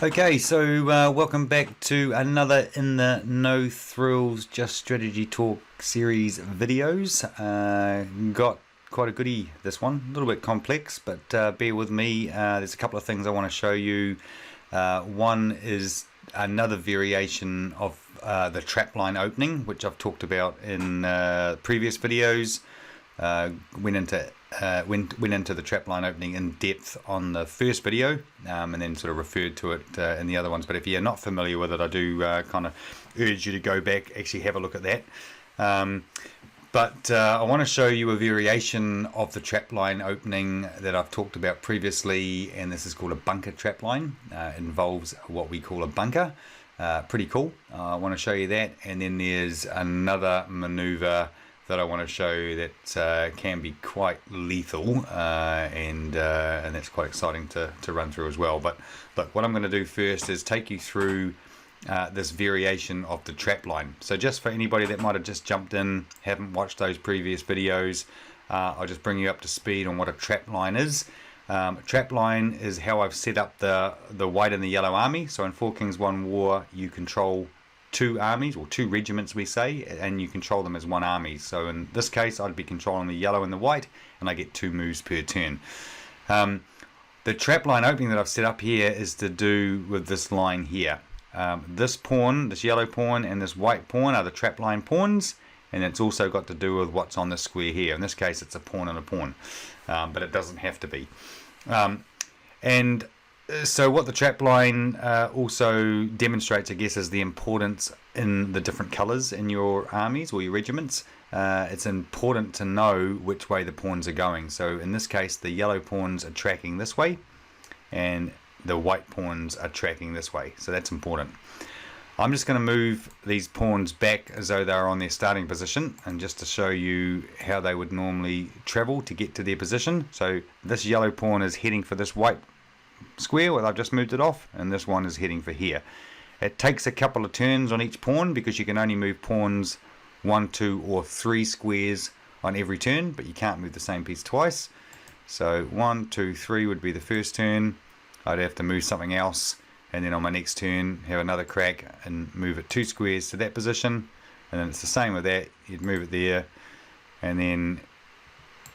Okay, so welcome back to another in the No Thrills Just Strategy Talk series videos. Got quite a goodie this one, a little bit complex, but bear with me. There's a couple of things I want to show you. One is another variation of the trapline opening, which I've talked about in previous videos. Went into the trapline opening in depth on the first video, and then sort of referred to it in the other ones. But if you're not familiar with it, I do kind of urge you to go back, actually have a look at that. But I want to show you a variation of the trapline opening that I've talked about previously, and this is called a bunker trapline. It involves what we call a bunker. Pretty cool. I want to show you that, and then there's another maneuver that I want to show you that can be quite lethal, and that's quite exciting to run through as well. But look, what I'm going to do first is take you through this variation of the trapline. So just for anybody that might have just jumped in, haven't watched those previous videos, I'll just bring you up to speed on what a trapline is. Trapline is how I've set up the white and the yellow army. So in 4 Kings 1 War, you control 2 armies, or 2 regiments we say, and you control them as 1 army. So in this case I'd be controlling the yellow and the white, and I get 2 moves per turn. The trapline opening that I've set up here is to do with this line here. This pawn, this yellow pawn and this white pawn are the trapline pawns, and it's also got to do with what's on this square here. In this case it's a pawn and a pawn, but it doesn't have to be. So what the trapline also demonstrates, I guess, is the importance in the different colours in your armies or your regiments. It's important to know which way the pawns are going. So in this case the yellow pawns are tracking this way and the white pawns are tracking this way. So that's important. I'm just going to move these pawns back as though they're on their starting position, and just to show you how they would normally travel to get to their position. So this yellow pawn is heading for this white square where I've just moved it off, and this one is heading for here. It takes a couple of turns on each pawn because you can only move pawns 1, 2 or 3 squares on every turn, but you can't move the same piece twice. So 1, 2, 3 would be the first turn. I'd have to move something else, and then on my next turn have another crack and move it 2 squares to that position, and then it's the same with that. You'd move it there and then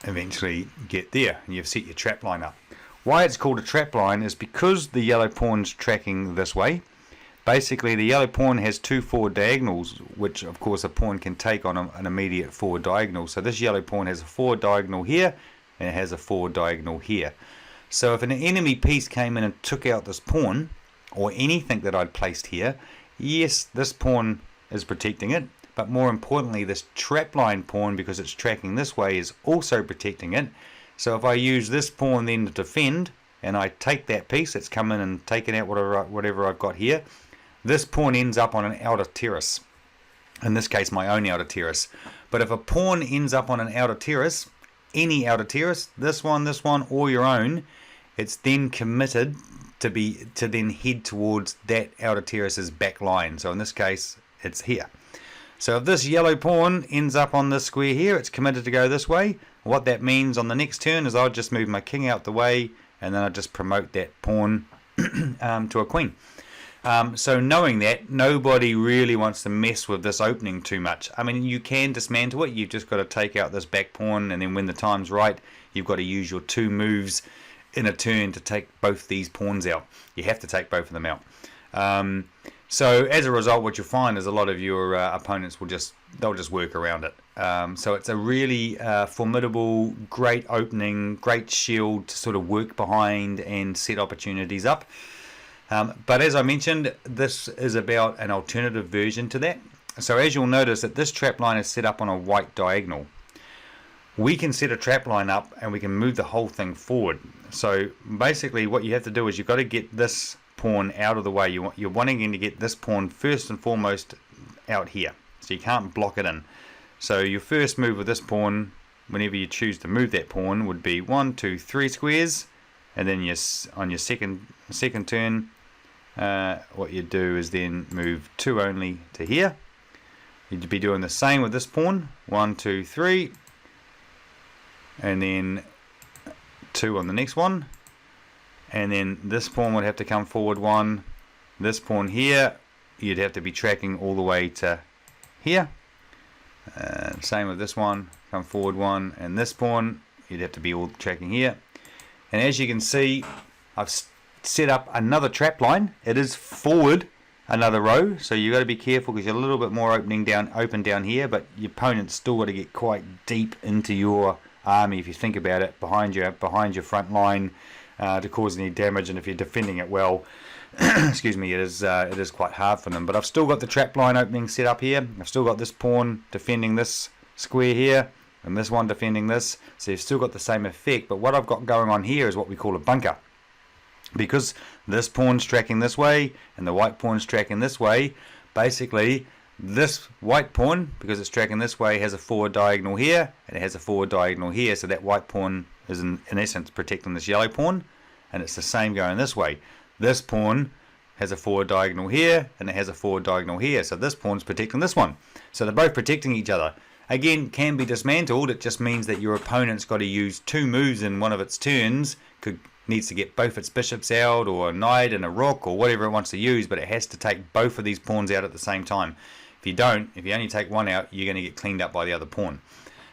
eventually get there, and you've set your trap line up. Why it's called a trap line is because the yellow pawn's tracking this way. Basically the yellow pawn has 2 forward diagonals, which of course a pawn can take on an immediate forward diagonal. So this yellow pawn has a forward diagonal here, and it has a forward diagonal here. So if an enemy piece came in and took out this pawn, or anything that I'd placed here, yes, this pawn is protecting it, but more importantly this trapline pawn, because it's tracking this way, is also protecting it. So if I use this pawn then to defend, and I take that piece that's come in and taken out whatever I've got here, this pawn ends up on an outer terrace. In this case my own outer terrace. But if a pawn ends up on an outer terrace, any outer terrace, this one, or your own, it's then committed to then head towards that outer terrace's back line. So in this case it's here. So if this yellow pawn ends up on this square here, it's committed to go this way. What that means on the next turn is I'll just move my king out the way, and then I'll just promote that pawn to a queen. So knowing that, nobody really wants to mess with this opening too much. I mean, you can dismantle it. You've just got to take out this back pawn, and then when the time's right, you've got to use your 2 moves in a turn to take both these pawns out. You have to take both of them out. So as a result, what you'll find is a lot of your opponents they'll just work around it. So it's a really formidable, great opening, great shield to sort of work behind and set opportunities up. But as I mentioned, this is about an alternative version to that. So as you'll notice that this trap line is set up on a white diagonal. We can set a trap line up and we can move the whole thing forward. So basically what you have to do is you've got to get this pawn out of the way. You're wanting to get this pawn first and foremost out here, so you can't block it in. So your first move with this pawn, whenever you choose to move that pawn, would be 1, 2, 3 squares, and then on your second turn, what you do is then move 2 only to here. You'd be doing the same with this pawn, 1, 2, 3, and then 2 on the next one, and then this pawn would have to come forward 1, This pawn here, you'd have to be tracking all the way to here. Same with this one, come forward one, and this pawn, you'd have to be all tracking here. And as you can see, I've set up another trap line. It is forward another row, so you've got to be careful because you're a little bit more open down here, but your opponent's still got to get quite deep into your army, if you think about it, behind your front line to cause any damage. And if you're defending it well, excuse me, it is quite hard for them. But I've still got the trap line opening set up here. I've still got this pawn defending this square here, and this one defending this, so you've still got the same effect. But what I've got going on here is what we call a bunker, because this pawn's tracking this way and the white pawn's tracking this way. Basically, this white pawn, because it's tracking this way, has a forward diagonal here and it has a forward diagonal here, so that white pawn is in essence protecting this yellow pawn, and it's the same going this way. This pawn has a forward diagonal here and it has a forward diagonal here, so this pawn's protecting this one, so they're both protecting each other. Again, can be dismantled. It just means that your opponent's got to use 2 moves in one of its turns, needs to get both its bishops out, or a knight and a rook, or whatever it wants to use, but it has to take both of these pawns out at the same time. If you only take one out, you're going to get cleaned up by the other pawn.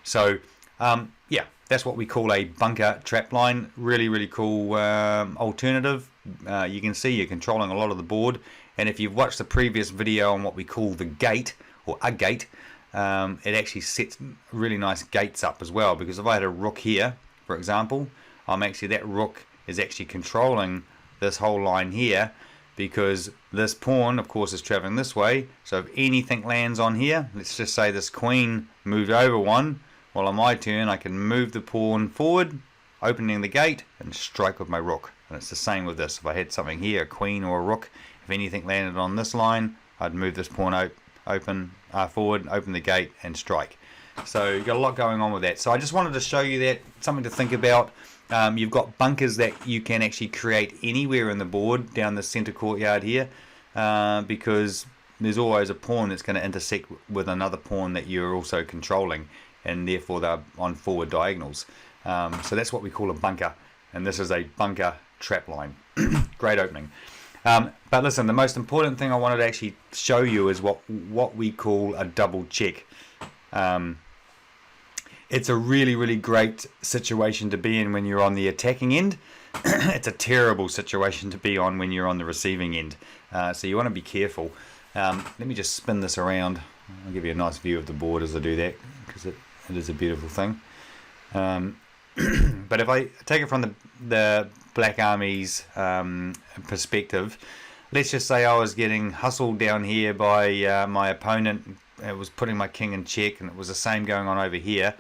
So yeah, that's what we call a bunker trap line. Really cool alternative. You can see you're controlling a lot of the board, and if you've watched the previous video on what we call the gate, or a gate, it actually sets really nice gates up as well, because if I had a rook here, for example, that rook is actually controlling this whole line here, because this pawn of course is traveling this way. So if anything lands on here, let's just say this queen moved over one, well, on my turn I can move the pawn forward, opening the gate, and strike with my rook. And it's the same with this. If I had something here, a queen or a rook, if anything landed on this line, I'd move this pawn forward, open the gate, and strike. So you've got a lot going on with that. So I just wanted to show you that, something to think about. You've got bunkers that you can actually create anywhere in the board down the center courtyard here, because there's always a pawn that's going to intersect with another pawn that you're also controlling, and therefore they're on forward diagonals. So that's what we call a bunker, and this is a bunker trap line. Great opening. But listen, the most important thing I wanted to actually show you is what we call a double check. It's a really great situation to be in when you're on the attacking end. It's a terrible situation to be on when you're on the receiving end. So you want to be careful. Let me just spin this around. I'll give you a nice view of the board as I do that, because it is a beautiful thing. But if I take it from the Black Army's perspective, let's just say I was getting hustled down here by my opponent. It was putting my king in check, and it was the same going on over here.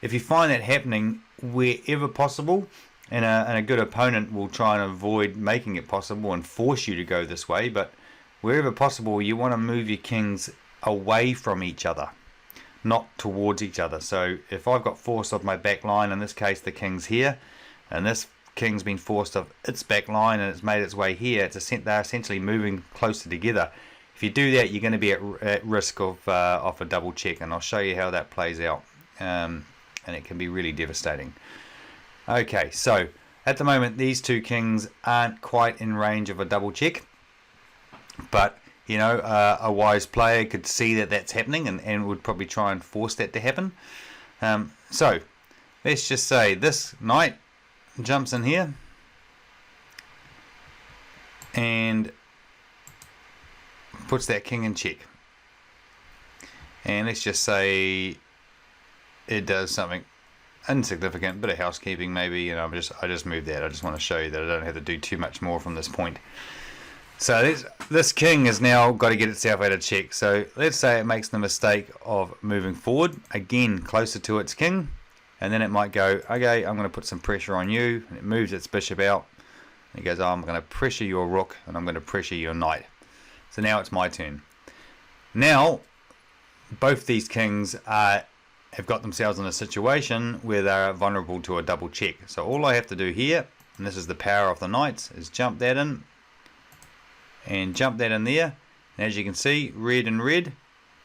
If you find that happening, wherever possible, and a good opponent will try and avoid making it possible and force you to go this way, but wherever possible, you want to move your kings away from each other, not towards each other. So if I've got force off my back line, in this case the king's here, and this king's been forced off its back line and it's made its way here, they're essentially moving closer together. If you do that, you're going to be at risk of a double check, and I'll show you how that plays out. And it can be really devastating. Okay, so at the moment these two kings aren't quite in range of a double check, but you know, a wise player could see that that's happening and would probably try and force that to happen. So let's just say this knight jumps in here and puts that king in check, and let's just say it does something insignificant, bit of housekeeping maybe, and I just moved that. I just want to show you that I don't have to do too much more from this point. So this king has now got to get itself out of check. So let's say it makes the mistake of moving forward again closer to its king, and then it might go, okay, I'm going to put some pressure on you, and it moves its bishop out, and it goes, oh, I'm going to pressure your rook, and I'm going to pressure your knight. So now it's my turn. Now both these kings have got themselves in a situation where they're vulnerable to a double check. So all I have to do here, and this is the power of the knights, is jump that in and jump that in there. And as you can see, red and red,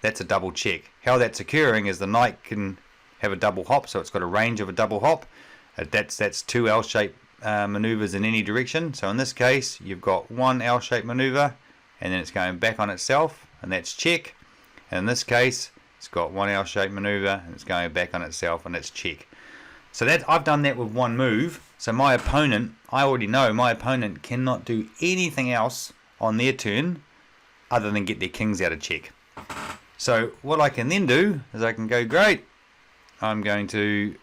that's a double check. How that's occurring is the knight can have a double hop, so it's got a range of a double hop. That's two L-shaped maneuvers in any direction. So in this case, you've got one L-shaped maneuver and then it's going back on itself, and that's check. And in this case, it's got one L-shaped maneuver, and it's going back on itself, and that's check. So that I've done that with one move. So my opponent, I already know my opponent cannot do anything else on their turn other than get their kings out of check. So what I can then do is I can go, great, I'm going to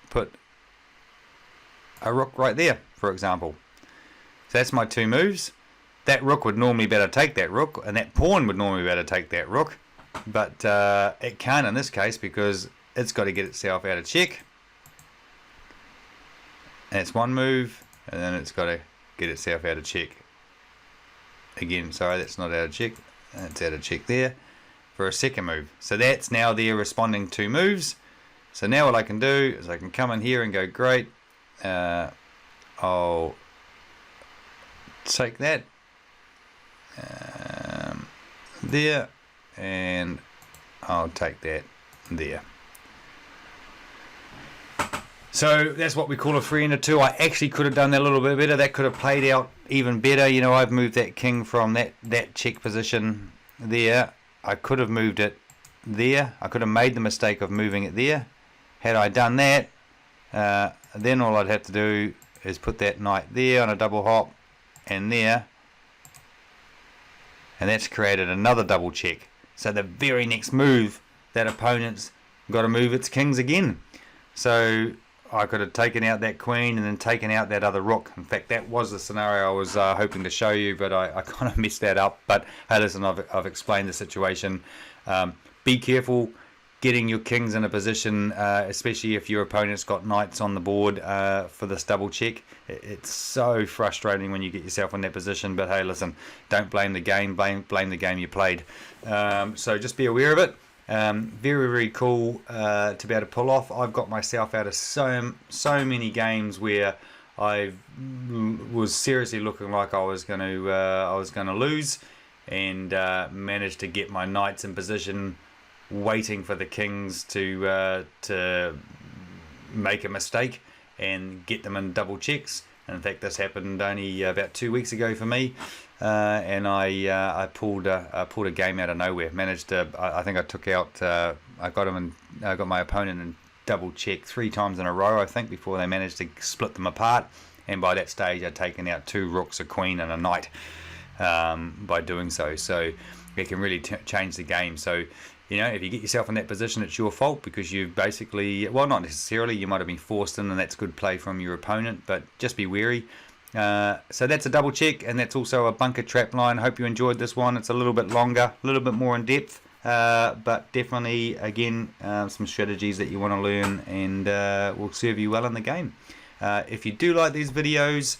put a rook right there, for example. So that's my two moves. That rook would normally be able to take that rook, and that pawn would normally be able to take that rook, but it can't in this case because it's got to get itself out of check. That's one move, and then it's got to get itself out of check. Again, sorry, that's not out of check. That's out of check there for a second move. So that's now their responding two moves. So now what I can do is I can come in here and go, great, I'll take that there, and I'll take that there. So that's what we call a 3 and a 2. I actually could have done that a little bit better. That could have played out even better. You know, I've moved that king from that check position there. I could have moved it there. I could have made the mistake of moving it there. Had I done that, then all I'd have to do is put that knight there on a double hop and there. And that's created another double check. So the very next move, that opponent's got to move its kings again. So I could have taken out that queen and then taken out that other rook. In fact, that was the scenario I was hoping to show you, but I kind of messed that up. But hey, listen, I've explained the situation. Be careful getting your kings in a position, especially if your opponent's got knights on the board for this double check. It's so frustrating when you get yourself in that position. But hey, listen, don't blame the game, blame the game you played. So just be aware of it. Very, very cool to be able to pull off. I've got myself out of so many games where I was seriously looking like I was going to lose, and managed to get my knights in position, waiting for the kings to make a mistake and get them in double checks. And in fact, this happened only about 2 weeks ago for me. And I pulled a game out of nowhere. Managed to, I think I took out, I got my opponent in double check 3 times in a row, I think, before they managed to split them apart. And by that stage, I'd taken out 2 rooks, a queen, and a knight by doing so. So it can really change the game. So, you know, if you get yourself in that position, it's your fault because you basically, well, not necessarily, you might have been forced in, and that's good play from your opponent, but just be wary. So that's a double check, and that's also a bunker trap line. Hope you enjoyed this one. It's a little bit longer, a little bit more in depth, but definitely, again, some strategies that you want to learn and will serve you well in the game. If you do like these videos,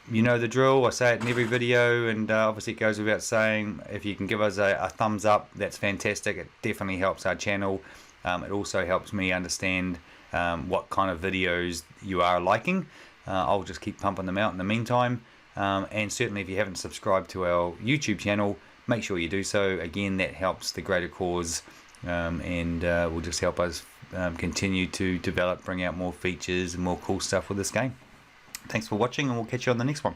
you know the drill. I say it in every video, and obviously it goes without saying, if you can give us a thumbs up, that's fantastic. It definitely helps our channel. It also helps me understand what kind of videos you are liking. I'll just keep pumping them out in the meantime, and certainly if you haven't subscribed to our YouTube channel, make sure you do so. Again, that helps the greater cause, and will just help us continue to develop, bring out more features and more cool stuff with this game. Thanks for watching, and we'll catch you on the next one.